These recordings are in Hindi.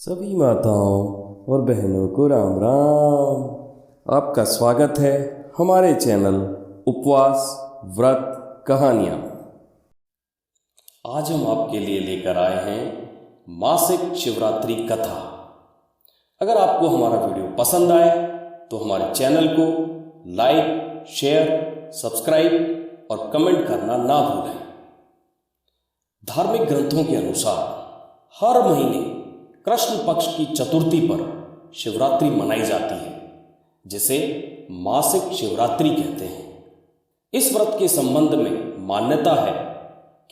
सभी माताओं और बहनों को राम राम। आपका स्वागत है हमारे चैनल उपवास व्रत कहानियाँ। आज हम आपके लिए लेकर आए हैं मासिक शिवरात्रि कथा। अगर आपको हमारा वीडियो पसंद आए तो हमारे चैनल को लाइक, शेयर, सब्सक्राइब और कमेंट करना ना भूलें। धार्मिक ग्रंथों के अनुसार हर महीने कृष्ण पक्ष की चतुर्थी पर शिवरात्रि मनाई जाती है, जिसे मासिक शिवरात्रि कहते हैं। इस व्रत के संबंध में मान्यता है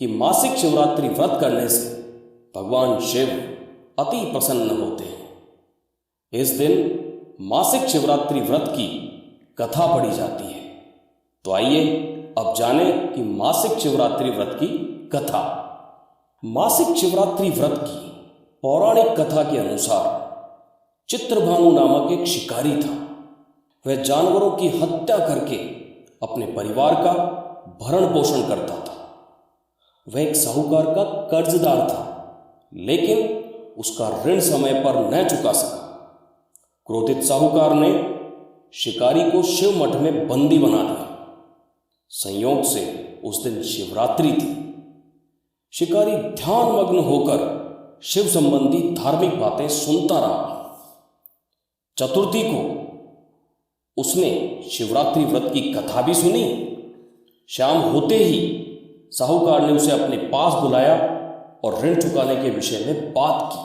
कि मासिक शिवरात्रि व्रत करने से भगवान शिव अति प्रसन्न होते हैं। इस दिन मासिक शिवरात्रि व्रत की कथा पढ़ी जाती है। तो आइए अब जानें कि मासिक शिवरात्रि व्रत की कथा। मासिक शिवरात्रि व्रत की पौराणिक कथा के अनुसार चित्रभानु नामक एक शिकारी था। वह जानवरों की हत्या करके अपने परिवार का भरण पोषण करता था। वह एक साहूकार का कर्जदार था, लेकिन उसका ऋण समय पर न चुका सका। क्रोधित साहूकार ने शिकारी को शिव मठ में बंदी बना दिया। संयोग से उस दिन शिवरात्रि थी। शिकारी ध्यानमग्न होकर शिव संबंधी धार्मिक बातें सुनता रहा। चतुर्थी को उसने शिवरात्रि व्रत की कथा भी सुनी। शाम होते ही साहूकार ने उसे अपने पास बुलाया और ऋण चुकाने के विषय में बात की।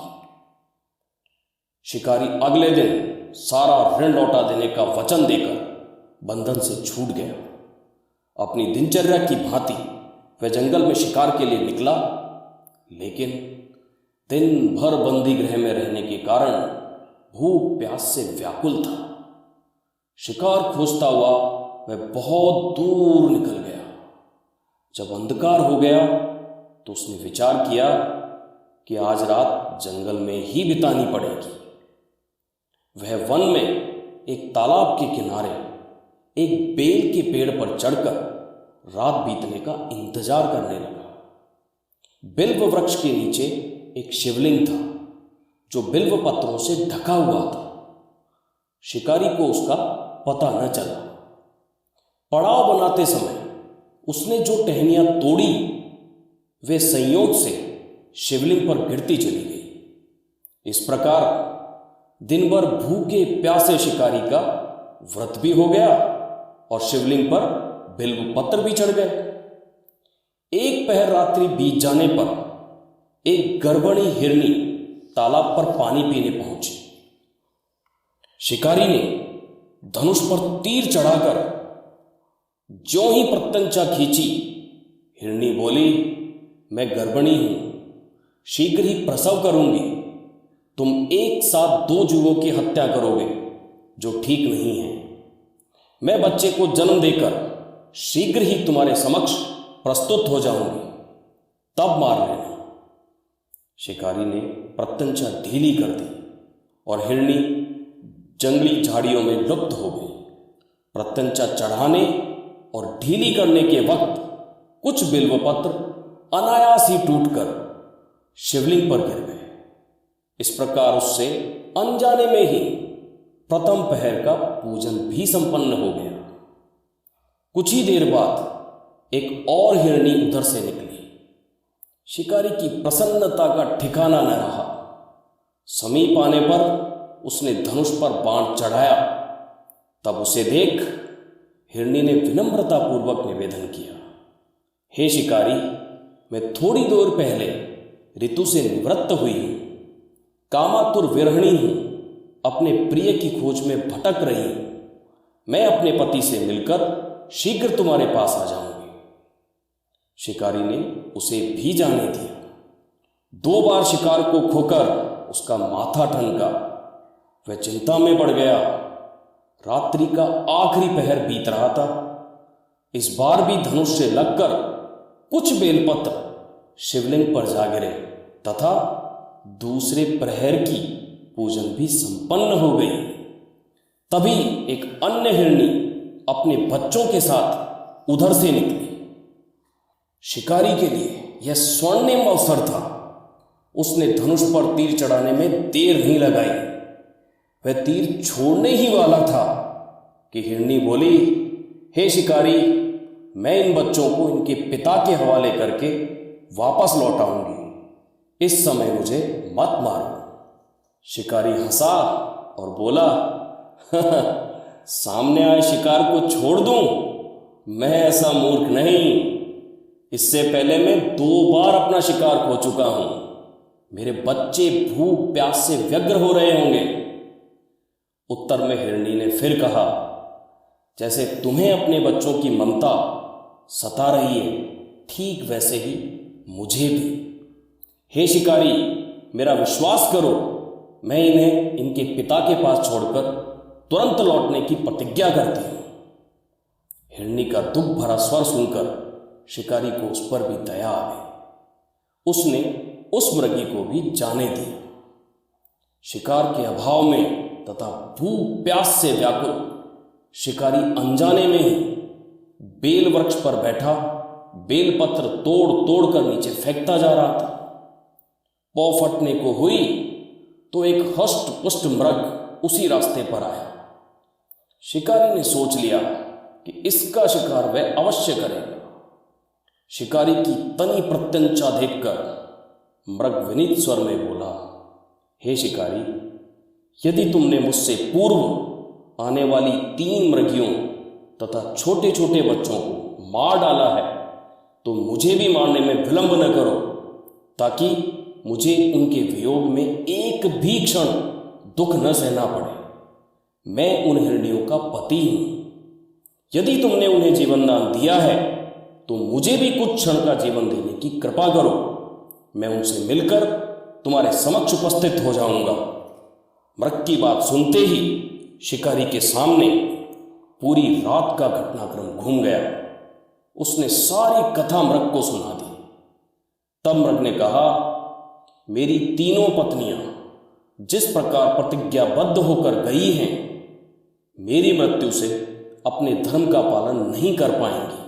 शिकारी अगले दिन सारा ऋण लौटा देने का वचन देकर बंधन से छूट गया। अपनी दिनचर्या की भांति वह जंगल में शिकार के लिए निकला, लेकिन दिन भर बंदी गृह में रहने के कारण भूख प्यास से व्याकुल था। शिकार खोजता हुआ वह बहुत दूर निकल गया। जब अंधकार हो गया तो उसने विचार किया कि आज रात जंगल में ही बितानी पड़ेगी। वह वन में एक तालाब के किनारे एक बेल के पेड़ पर चढ़कर रात बीतने का इंतजार करने लगा। बिल्व वृक्ष के नीचे एक शिवलिंग था, जो बिल्व पत्रों से ढका हुआ था। शिकारी को उसका पता न चला। पड़ाव बनाते समय उसने जो टहनियां तोड़ी, वे संयोग से शिवलिंग पर गिरती चली गई। इस प्रकार दिन भर भूखे प्यासे शिकारी का व्रत भी हो गया और शिवलिंग पर बिल्व पत्र भी चढ़ गए। एक पहर रात्रि बीत जाने पर एक गर्भणी हिरनी तालाब पर पानी पीने पहुंची। शिकारी ने धनुष पर तीर चढ़ाकर ज्यों ही प्रत्यंचा खींची, हिरनी बोली, मैं गर्भणी हूं, शीघ्र ही प्रसव करूंगी। तुम एक साथ 2 जीवों की हत्या करोगे, जो ठीक नहीं है। मैं बच्चे को जन्म देकर शीघ्र ही तुम्हारे समक्ष प्रस्तुत हो जाऊंगी, तब मार लेना। शिकारी ने प्रत्यंचा ढीली कर दी और हिरनी जंगली झाड़ियों में लुप्त हो गई। प्रत्यंचा चढ़ाने और ढीली करने के वक्त कुछ बिल्वपत्र अनायास ही टूटकर शिवलिंग पर गिर गए। इस प्रकार उससे अनजाने में ही प्रथम पहर का पूजन भी संपन्न हो गया। कुछ ही देर बाद एक और हिरनी उधर से निकली। शिकारी की प्रसन्नता का ठिकाना न रहा। समीप आने पर उसने धनुष पर बाण चढ़ाया। तब उसे देख हिरनी ने विनम्रता पूर्वक निवेदन किया, हे शिकारी, मैं थोड़ी देर पहले ऋतु से निवृत्त हुई हूं, कामातुर विरहिणी हूं, अपने प्रिय की खोज में भटक रही हूं। मैं अपने पति से मिलकर शीघ्र तुम्हारे पास आ जाऊंगी। शिकारी ने उसे भी जाने दिया। 2 बार शिकार को खोकर उसका माथा ठनका। वह चिंता में पड़ गया। रात्रि का आखिरी पहर बीत रहा था। इस बार भी धनुष से लगकर कुछ बेलपत्र शिवलिंग पर जा गिरे तथा दूसरे प्रहर की पूजन भी संपन्न हो गई। तभी एक अन्य हिरनी अपने बच्चों के साथ उधर से निकली। शिकारी के लिए यह स्वर्णिम अवसर था। उसने धनुष पर तीर चढ़ाने में देर नहीं लगाई। वह तीर छोड़ने ही वाला था कि हिरनी बोली, हे शिकारी, मैं इन बच्चों को इनके पिता के हवाले करके वापस लौट आऊंगी। इस समय मुझे मत मारो। शिकारी हंसा और बोला, सामने आए शिकार को छोड़ दूं? मैं ऐसा मूर्ख नहीं। इससे पहले मैं 2 बार अपना शिकार खो चुका हूं। मेरे बच्चे भूख प्यास से व्यग्र हो रहे होंगे। उत्तर में हिरनी ने फिर कहा, जैसे तुम्हें अपने बच्चों की ममता सता रही है, ठीक वैसे ही मुझे भी। हे शिकारी, मेरा विश्वास करो, मैं इन्हें इनके पिता के पास छोड़कर तुरंत लौटने की प्रतिज्ञा करती हूं। हिरनी का दुख भरा स्वर सुनकर शिकारी को उस पर भी दया आ गई। उसने उस मृगी को भी जाने दिया। शिकार के अभाव में तथा भूख प्यास से व्याकुल शिकारी अनजाने में ही बेल वृक्ष पर बैठा बेलपत्र तोड़ तोड़ कर नीचे फेंकता जा रहा था। पौ फटने को हुई तो एक हष्ट पुष्ट मृग उसी रास्ते पर आया। शिकारी ने सोच लिया कि इसका शिकार वह अवश्य करेगा। शिकारी की तनी प्रत्यंचा देखकर मृग विनीत स्वर में बोला, हे शिकारी, यदि तुमने मुझसे पूर्व आने वाली 3 मृगियों तथा छोटे छोटे बच्चों को मार डाला है तो मुझे भी मारने में विलंब न करो, ताकि मुझे उनके वियोग में एक भी क्षण दुख न सहना पड़े। मैं उन हिरनियों का पति हूं। यदि तुमने उन्हें जीवन दान दिया है तो मुझे भी कुछ क्षण का जीवन देने की कृपा करो। मैं उनसे मिलकर तुम्हारे समक्ष उपस्थित हो जाऊंगा। मृग की बात सुनते ही शिकारी के सामने पूरी रात का घटनाक्रम घूम गया। उसने सारी कथा मृग को सुना दी। तब मृग ने कहा, मेरी 3 पत्नियां जिस प्रकार प्रतिज्ञाबद्ध होकर गई हैं, मेरी मृत्यु से अपने धर्म का पालन नहीं कर पाएंगी।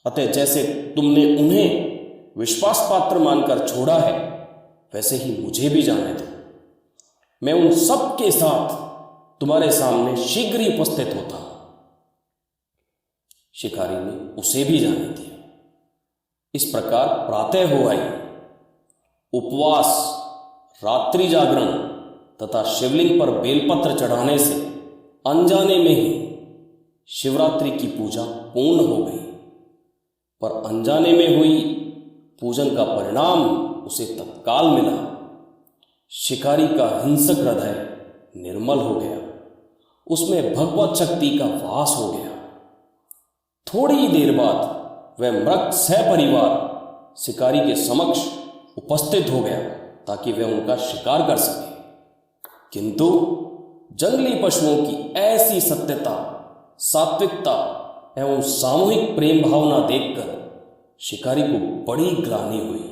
अतः जैसे तुमने उन्हें विश्वास पात्र मानकर छोड़ा है, वैसे ही मुझे भी जाने दो। मैं उन सब के साथ तुम्हारे सामने शीघ्र ही उपस्थित होता हूं। शिकारी ने उसे भी जाने दिया। इस प्रकार प्रातः हो आई। उपवास, रात्रि जागरण तथा शिवलिंग पर बेलपत्र चढ़ाने से अनजाने में ही शिवरात्रि की पूजा पूर्ण हो गई। पर अनजाने में हुई पूजन का परिणाम उसे तत्काल मिला। शिकारी का हिंसक हृदय निर्मल हो गया। उसमें भगवत शक्ति का वास हो गया। थोड़ी ही देर बाद वह मृग सहपरिवार शिकारी के समक्ष उपस्थित हो गया ताकि वह उनका शिकार कर सके। किंतु जंगली पशुओं की ऐसी सत्यता, सात्विकता एवं सामूहिक प्रेम भावना देखकर शिकारी को बड़ी ग्लानि हुई।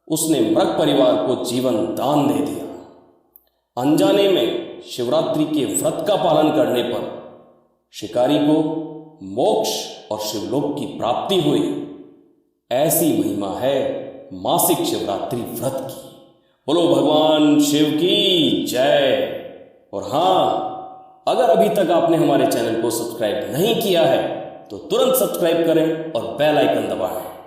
उसने मृग परिवार को जीवन दान दे दिया। अनजाने में शिवरात्रि के व्रत का पालन करने पर शिकारी को मोक्ष और शिवलोक की प्राप्ति हुई। ऐसी महिमा है मासिक शिवरात्रि व्रत की। बोलो भगवान शिव की जय। और हां, अगर अभी तक आपने हमारे चैनल को सब्सक्राइब नहीं किया है तो तुरंत सब्सक्राइब करें और बेल आइकन दबाएं।